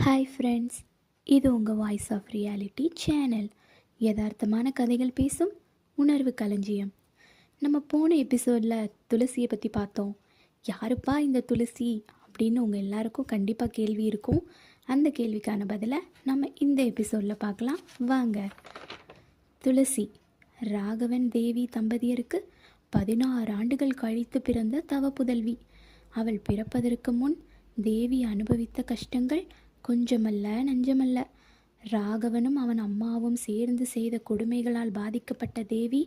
Hi friends, இது உங்கள் voice of reality channel. யதார்த்தமான கதைகள் பேசும் உணர்வு களஞ்சியம். நம்ம போன எபிசோடில் துளசியை பற்றி பார்த்தோம். யாருப்பா இந்த துளசி அப்படின்னு உங்கள் எல்லாருக்கும் கண்டிப்பாக கேள்வி இருக்கும். அந்த கேள்விக்கான பதிலை நம்ம இந்த எபிசோடில் பார்க்கலாம் வாங்க. துளசி ராகவன் தேவி தம்பதியருக்கு 16 ஆண்டுகள் கழித்து பிறந்த தவ புதல்வி. அவள் பிறப்பதற்கு முன் தேவி அனுபவித்த கஷ்டங்கள் கொஞ்சமல்ல நஞ்சமல்ல. ராகவனும் அவன் அம்மாவும் சேர்ந்து செய்த கொடுமைகளால் பாதிக்கப்பட்ட தேவி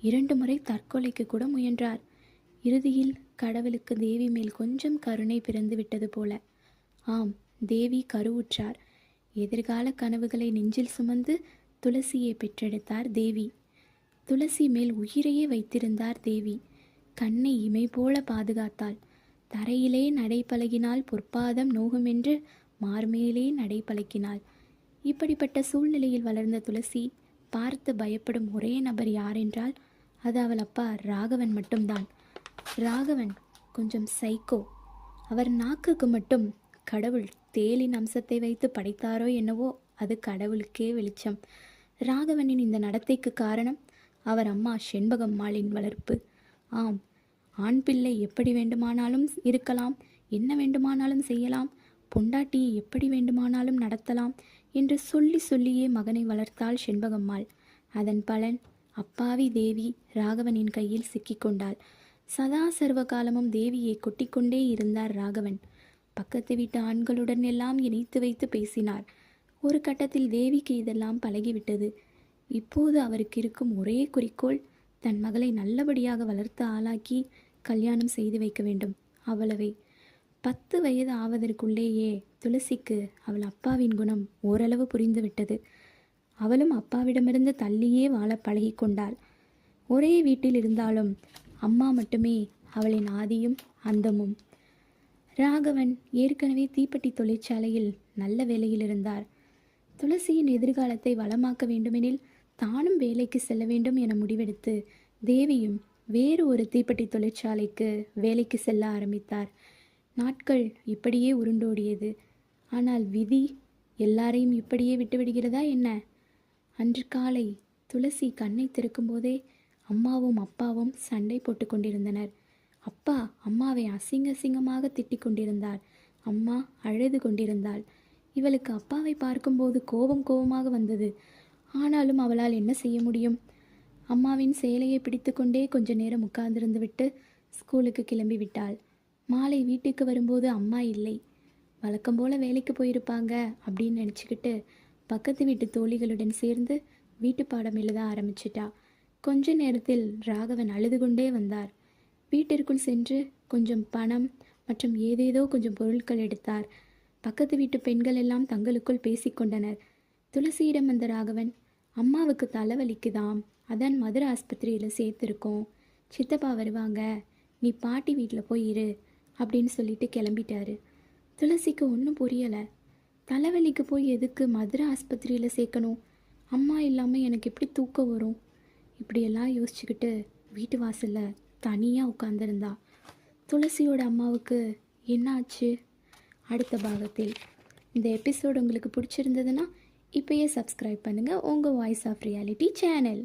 2 முறை தற்கொலைக்கு கூட முயன்றார். இறுதியில் கடவுளுக்கு தேவி மேல் கொஞ்சம் கருணை பிறந்து விட்டது போல. ஆம், தேவி கருவுற்றார். எதிர்கால கனவுகளை நெஞ்சில் சுமந்து துளசியை பெற்றெடுத்தார் தேவி. துளசி மேல் உயிரையே வைத்திருந்தார் தேவி. கண்ணை இமை போல பாதுகாத்தாள். தரையிலே நடை பழகினால் பொற்பாதம் நோகுமென்று மார்மேலே நடை பழக்கினாள். இப்படிப்பட்ட சூழ்நிலையில் வளர்ந்த துளசி பார்த்து பயப்படும் ஒரே நபர் யாரென்றால் அது அவள் அப்பா ராகவன் மட்டும்தான். ராகவன் கொஞ்சம் சைக்கோ. அவர் நாக்குக்கு மட்டும் கடவுள் தேலின் அம்சத்தை வைத்து படைத்தாரோ என்னவோ, அது கடவுளுக்கே வெளிச்சம். ராகவனின் இந்த நடத்தைக்கு காரணம் அவர் அம்மா செண்பகம்மாளின் வளர்ப்பு. ஆம், ஆண் பிள்ளை எப்படி வேண்டுமானாலும் இருக்கலாம், என்ன வேண்டுமானாலும் செய்யலாம், பொண்டாட்டியை எப்படி வேண்டுமானாலும் நடத்தலாம் என்று சொல்லி சொல்லியே மகனை வளர்த்தாள் செண்பகம்மாள். அதன் பலன் அப்பாவி தேவி ராகவனின் கையில் சிக்கிக்கொண்டாள். சதா சர்வ காலமும் தேவியை கொட்டிக்கொண்டே இருந்தார் ராகவன். பக்கத்து வீட்டு ஆண்களுடன் எல்லாம் இணைத்து வைத்து பேசினார். ஒரு கட்டத்தில் தேவிக்கு இதெல்லாம் பழகிவிட்டது. இப்போது அவருக்கு இருக்கும் ஒரே குறிக்கோள் தன் மகளை நல்லபடியாக வளர்த்து ஆளாக்கி கல்யாணம் செய்து வைக்க வேண்டும், அவ்வளவே. 10 வயது ஆவதற்குள்ளேயே துளசிக்கு அவள் அப்பாவின் குணம் ஓரளவு புரிந்துவிட்டது. அவளும் அப்பாவிடமிருந்து தள்ளியே வாழ பழகி கொண்டாள். ஒரே வீட்டில் இருந்தாலும் அம்மா மட்டுமே அவளின் ஆதியும் அந்தமும். ராகவன் ஏற்கனவே தீப்பெட்டி தொழிற்சாலையில் நல்ல வேலையில் இருந்தார். துளசியின் எதிர்காலத்தை வளமாக்க வேண்டுமெனில் தானும் வேலைக்கு செல்ல வேண்டும் என முடிவெடுத்து தேவியும் வேறு ஒரு தீப்பெட்டி தொழிற்சாலைக்கு வேலைக்கு செல்ல ஆரம்பித்தார். நாட்கள் இப்படியே உருண்டோடியது. ஆனால் விதி எல்லாரையும் இப்படியே விட்டுவிடுகிறதா என்ன? அன்று காலை துளசி கண்ணை திறக்கும் போதே அம்மாவும் அப்பாவும் சண்டை போட்டு கொண்டிருந்தனர். அப்பா அம்மாவை அசிங்கமாக திட்டிக் கொண்டிருந்தார். அம்மா அழுது கொண்டிருந்தாள். இவளுக்கு அப்பாவை பார்க்கும்போது கோபமாக வந்தது. ஆனாலும் அவளால் என்ன செய்ய முடியும்? அம்மாவின் சேலையை பிடித்து கொண்டே கொஞ்ச நேரம் உட்கார்ந்திருந்து விட்டு ஸ்கூலுக்கு கிளம்பி விட்டாள். மாலை வீட்டுக்கு வரும்போது அம்மா இல்லை. வழக்கம் போல் வேலைக்கு போயிருப்பாங்க அப்படின்னு நினச்சிக்கிட்டு பக்கத்து வீட்டு தோழிகளுடன் சேர்ந்து வீட்டு பாடம் எழுத ஆரம்பிச்சிட்டா. கொஞ்ச நேரத்தில் ராகவன் அழுது கொண்டே வந்தார். வீட்டிற்குள் சென்று கொஞ்சம் பணம் மற்றும் ஏதேதோ கொஞ்சம் பொருட்கள் எடுத்தார். பக்கத்து வீட்டு பெண்கள் எல்லாம் தங்களுக்குள் பேசிக்கொண்டனர். துளசியிடம் வந்த ராகவன், அம்மாவுக்கு தலைவலிக்குதாம், அதான் மதுரை ஆஸ்பத்திரியில் சேர்த்துருக்கோம், சித்தப்பா வருவாங்க, நீ பாட்டி வீட்டில் போய் இரு அப்படின்னு சொல்லிட்டு கிளம்பிட்டாரு. துளசிக்கு ஒன்றும் புரியலை. தலைவலிக்கு போய் எதுக்கு மதுரை ஆஸ்பத்திரியில் சேர்க்கணும்? அம்மா இல்லாமல் எனக்கு எப்படி தூக்கம் வரும்? இப்படியெல்லாம் யோசிச்சுக்கிட்டு வீட்டு வாசலில் தனியாக உட்காந்துருந்தா. துளசியோட அம்மாவுக்கு என்ன ஆச்சு? அடுத்த பாகத்தில். இந்த எபிசோடு உங்களுக்கு பிடிச்சிருந்ததுன்னா இப்போயே சப்ஸ்கிரைப் பண்ணுங்கள் உங்கள் வாய்ஸ் ஆஃப் ரியாலிட்டி சேனல்.